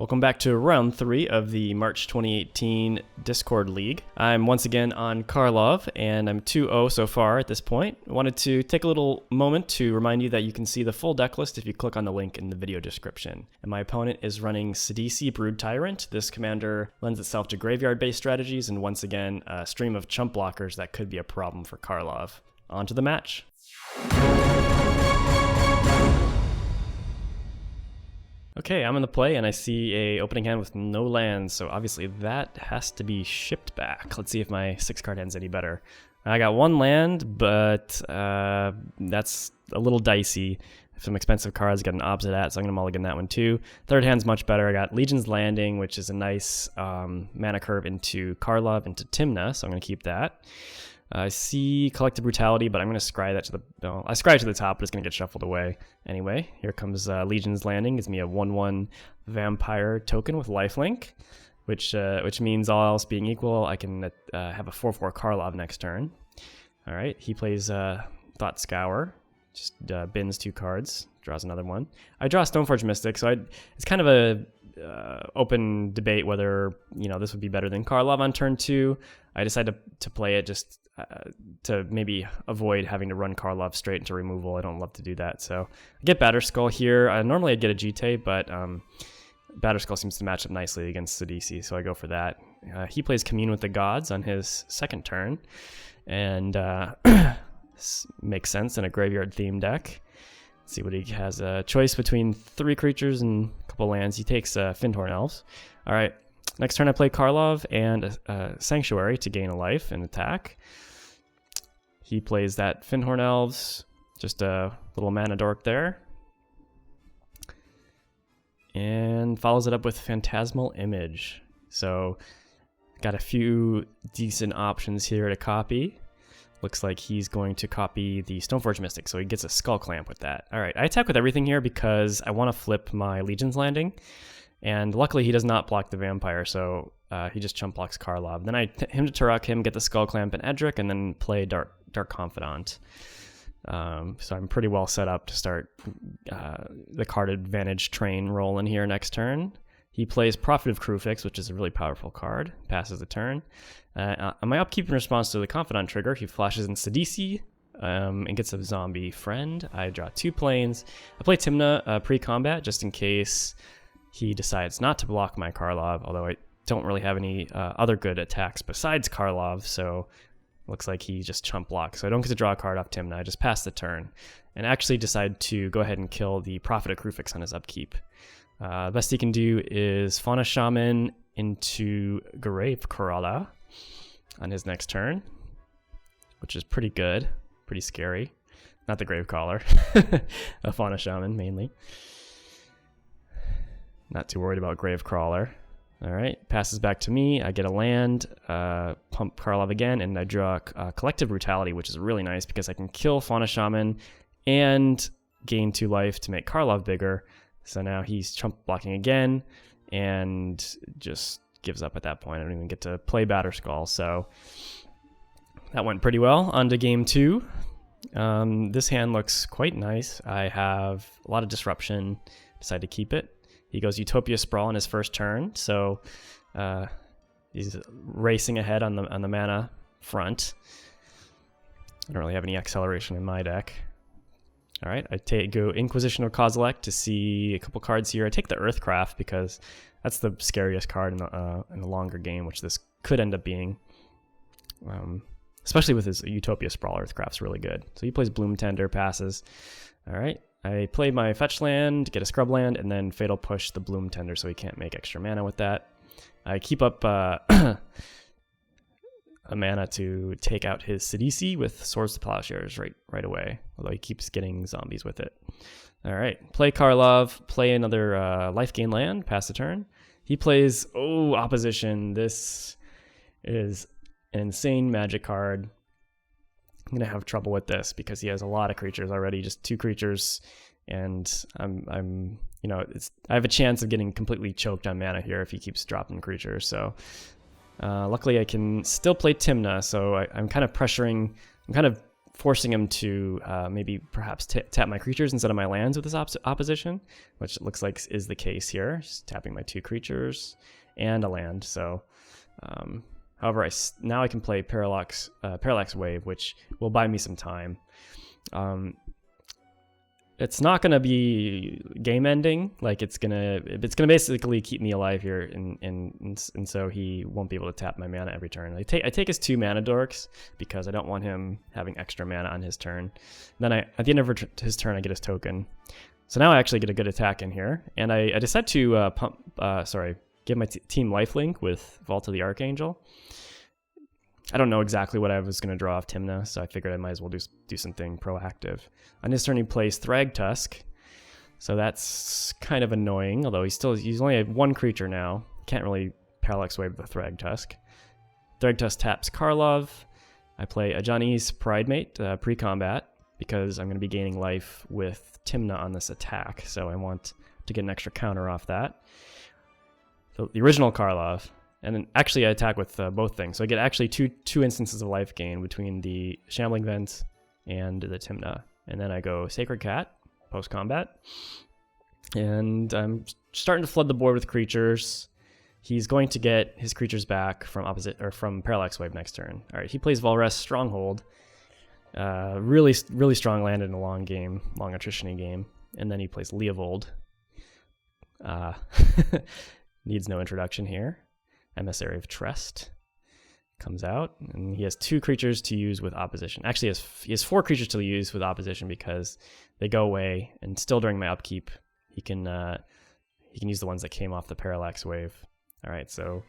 Welcome back to round 3 of the March 2018 Discord League. I'm once again on Karlov, and I'm 2-0 so far at this point. I wanted to take a little moment to remind you that you can see the full deck list if you click on the link in the video description. And my opponent is running Sidisi Brood Tyrant. This commander lends itself to graveyard-based strategies, and once again, a stream of chump blockers that could be a problem for Karlov. On to the match. Okay, I'm in the play and I see a opening hand with no lands, so obviously that has to be shipped back. Let's see if my 6-card hand's any better. I got 1 land, but that's a little dicey. Some expensive cards got an opposite at, so I'm going to mulligan that one too. 3rd hand's much better. I got Legion's Landing, which is a nice mana curve into Karlov, into Tymna, so I'm going to keep that. I see Collective Brutality, but I'm going to scry that to the... No, I scry it to the top, but it's going to get shuffled away. Anyway, here comes Legion's Landing. Gives me a 1/1 vampire token with lifelink, which means all else being equal, I can have a 4/4 Karlov next turn. All right, he plays Thought Scour. Just bins 2 cards, draws another one. I draw Stoneforge Mystic, so it's kind of a open debate whether this would be better than Karlov on turn 2. I decided to play it just to maybe avoid having to run Karlov straight into removal. I don't love to do that, so I get Batterskull here. Normally I'd get a GT, but Batterskull seems to match up nicely against Sidisi, so I go for that. He plays Commune with the Gods on his 2nd turn, and makes sense in a graveyard-themed deck. Let's see what he has. A choice between 3 creatures and a couple lands. He takes Fyndhorn Elves. All right, next turn I play Karlov and Sanctuary to gain a life and attack. He plays that Fyndhorn Elves, just a little mana dork there. And follows it up with Phantasmal Image. So, got a few decent options here to copy. Looks like he's going to copy the Stoneforge Mystic, so he gets a Skull Clamp with that. All right, I attack with everything here because I want to flip my Legion's Landing. And luckily he does not block the Vampire, so he just chump blocks Karlov. Then I him to Turok him, get the Skull Clamp and Edric, and then play Dark Confidant. So I'm pretty well set up to start the card advantage train rolling here next turn. He plays Prophet of Kruphix, which is a really powerful card. Passes the turn. On my upkeep in response to the Confidant trigger, he flashes in Sidisi and gets a zombie friend. I draw 2 planes. I play Tymna pre-combat just in case he decides not to block my Karlov, although I don't really have any other good attacks besides Karlov, so looks like he just chump blocks. So I don't get to draw a card off Tymna. I just pass the turn and actually decide to go ahead and kill the Prophet of Kruphix on his upkeep. Best he can do is Fauna Shaman into Gravecrawler on his next turn, which is pretty good, pretty scary. Not the Gravecrawler, a Fauna Shaman mainly. Not too worried about Gravecrawler. All right, passes back to me. I get a land, pump Karlov again, and I draw Collective Brutality, which is really nice because I can kill Fauna Shaman and gain 2 life to make Karlov bigger. So now he's chump blocking again and just gives up at that point. I don't even get to play Batterskull, so that went pretty well. On to game 2. This hand looks quite nice. I have a lot of disruption. Decide to keep it. He goes Utopia Sprawl on his first turn, so he's racing ahead on the mana front. I don't really have any acceleration in my deck. All right, I go Inquisition or Kozilek to see a couple cards here. I take the Earthcraft because that's the scariest card in the longer game, which this could end up being. Especially with his Utopia Sprawl, Earthcraft's really good. So he plays Bloom Tender, passes. All right. I play my fetch land, get a scrub land, and then Fatal Push the Bloom Tender so he can't make extra mana with that. I keep up a mana to take out his Sidisi with Swords to Plowshares right away, although he keeps getting zombies with it. All right, play Karlov, play another life gain land, pass the turn. He plays, Opposition. This is an insane magic card. I'm gonna have trouble with this because he has a lot of creatures already, just 2 creatures, and I have a chance of getting completely choked on mana here if he keeps dropping creatures. So luckily I can still play Tymna, so I'm kind of pressuring, I'm kind of forcing him to maybe perhaps tap my creatures instead of my lands with his opposition, which it looks like is the case here. Just tapping my 2 creatures and a land. So, however, now I can play Parallax Wave, which will buy me some time. It's not gonna be game ending. Like it's gonna basically keep me alive here, and so he won't be able to tap my mana every turn. I take his 2 mana dorks because I don't want him having extra mana on his turn. Then at the end of his turn, I get his token. So now I actually get a good attack in here, and I decide to give my team lifelink with Vault of the Archangel. I don't know exactly what I was going to draw off Tymna, so I figured I might as well do something proactive. On his turn, he plays Thragtusk, so that's kind of annoying, although he's only had 1 creature now. Can't really Parallax Wave the Thragtusk. Thragtusk taps Karlov. I play Ajani's Pridemate pre-combat, because I'm going to be gaining life with Tymna on this attack, so I want to get an extra counter off that. So the original Karlov. And then actually I attack with both things. So I get actually two instances of life gain between the Shambling Vent and the Tymna. And then I go Sacred Cat, post-combat. And I'm starting to flood the board with creatures. He's going to get his creatures back from Parallax Wave next turn. All right, he plays Valrest Stronghold. Really strong land in a long attrition-y game. And then he plays Leovold. Needs no introduction here. Emissary of Trest comes out, and he has 2 creatures to use with opposition. Actually, he has 4 creatures to use with opposition because they go away, and still during my upkeep, he can use the ones that came off the Parallax Wave. All right, so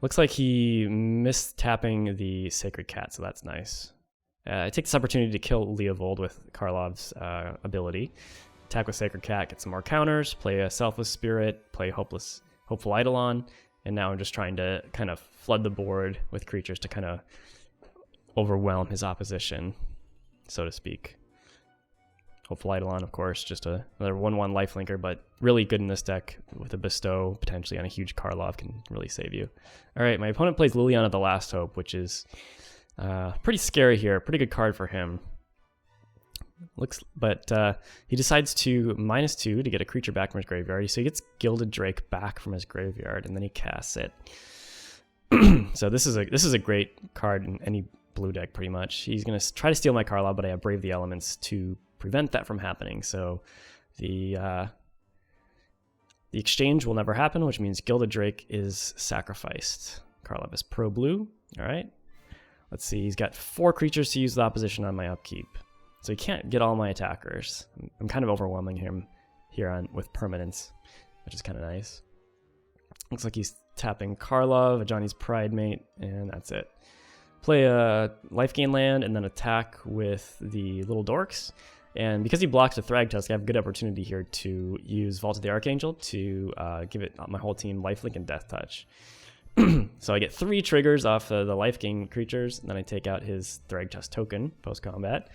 looks like he missed tapping the Sacred Cat, so that's nice. I take this opportunity to kill Leovold with Karlov's ability. Attack with Sacred Cat, get some more counters, play a Selfless Spirit, play Hopeful Eidolon. And now I'm just trying to kind of flood the board with creatures to kind of overwhelm his opposition, so to speak. Hopeful Eidolon, of course, just another 1/1 lifelinker, but really good in this deck with a Bestow potentially on a huge Karlov can really save you. All right, my opponent plays Liliana the Last Hope, which is pretty scary here. Pretty good card for him. But he decides to -2 to get a creature back from his graveyard. So he gets Gilded Drake back from his graveyard, and then he casts it. So this is a great card in any blue deck, pretty much. He's going to try to steal my Karlov, but I have Brave the Elements to prevent that from happening. So the exchange will never happen, which means Gilded Drake is sacrificed. Karlov is pro-blue. All right. Let's see. He's got 4 creatures to use with opposition on my upkeep. So he can't get all my attackers. I'm kind of overwhelming him here with permanence, which is kind of nice. Looks like he's tapping Karlov, Ajani's Pridemate, and that's it. Play a life gain land and then attack with the little dorks. And because he blocks the Thragtusk, I have a good opportunity here to use Vault of the Archangel to give it my whole team lifelink and death touch. So I get 3 triggers off the life gain creatures, and then I take out his Thragtusk token post-combat.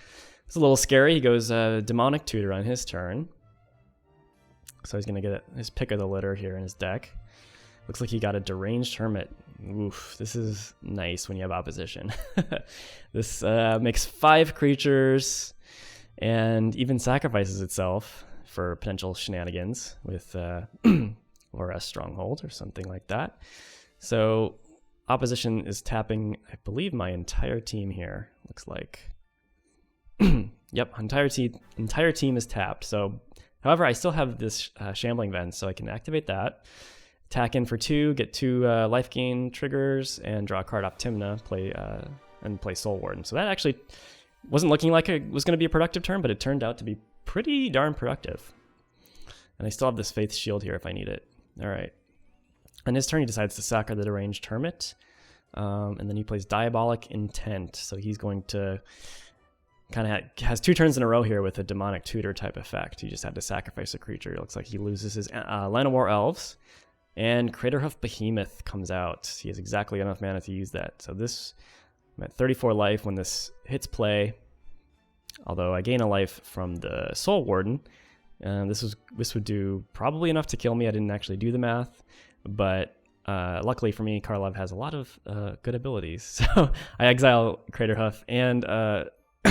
It's a little scary. He goes Demonic Tutor on his turn. So he's going to get his pick of the litter here in his deck. Looks like he got a Deranged Hermit. Oof, this is nice when you have opposition. This makes 5 creatures and even sacrifices itself for potential shenanigans with or a Stronghold or something like that. So opposition is tapping, I believe, my entire team here, looks like. Yep, entire team is tapped. So, however, I still have this Shambling Vent, so I can activate that. Attack in for 2, get 2 life gain triggers, and draw a card off Tymna, play Soul Warden. So that actually wasn't looking like it was going to be a productive turn, but it turned out to be pretty darn productive. And I still have this Faith Shield here if I need it. All right. On his turn, he decides to sack the Deranged Hermit, and then he plays Diabolic Intent. So he's going to kind of has 2 turns in a row here with a Demonic Tutor type effect. He just had to sacrifice a creature. It looks like he loses his Land of War Elves, and Craterhoof Behemoth comes out. He has exactly enough mana to use that. So I'm at 34 life when this hits play, although I gain a life from the Soul Warden. This would do probably enough to kill me. I didn't actually do the math, but luckily for me, Karlov has a lot of good abilities. So I exile Craterhoof and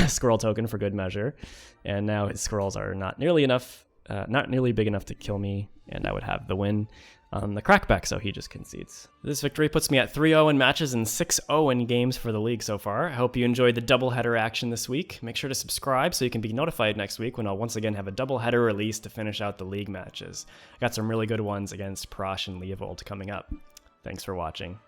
squirrel token for good measure. And now his squirrels are not nearly big enough to kill me, and I would have the win on the crackback, so he just concedes. This victory puts me at 3-0 in matches and 6-0 in games for the league so far. I hope you enjoyed the doubleheader action this week. Make sure to subscribe so you can be notified next week when I'll once again have a doubleheader release to finish out the league matches. I got some really good ones against Prosh and Leovold coming up. Thanks for watching.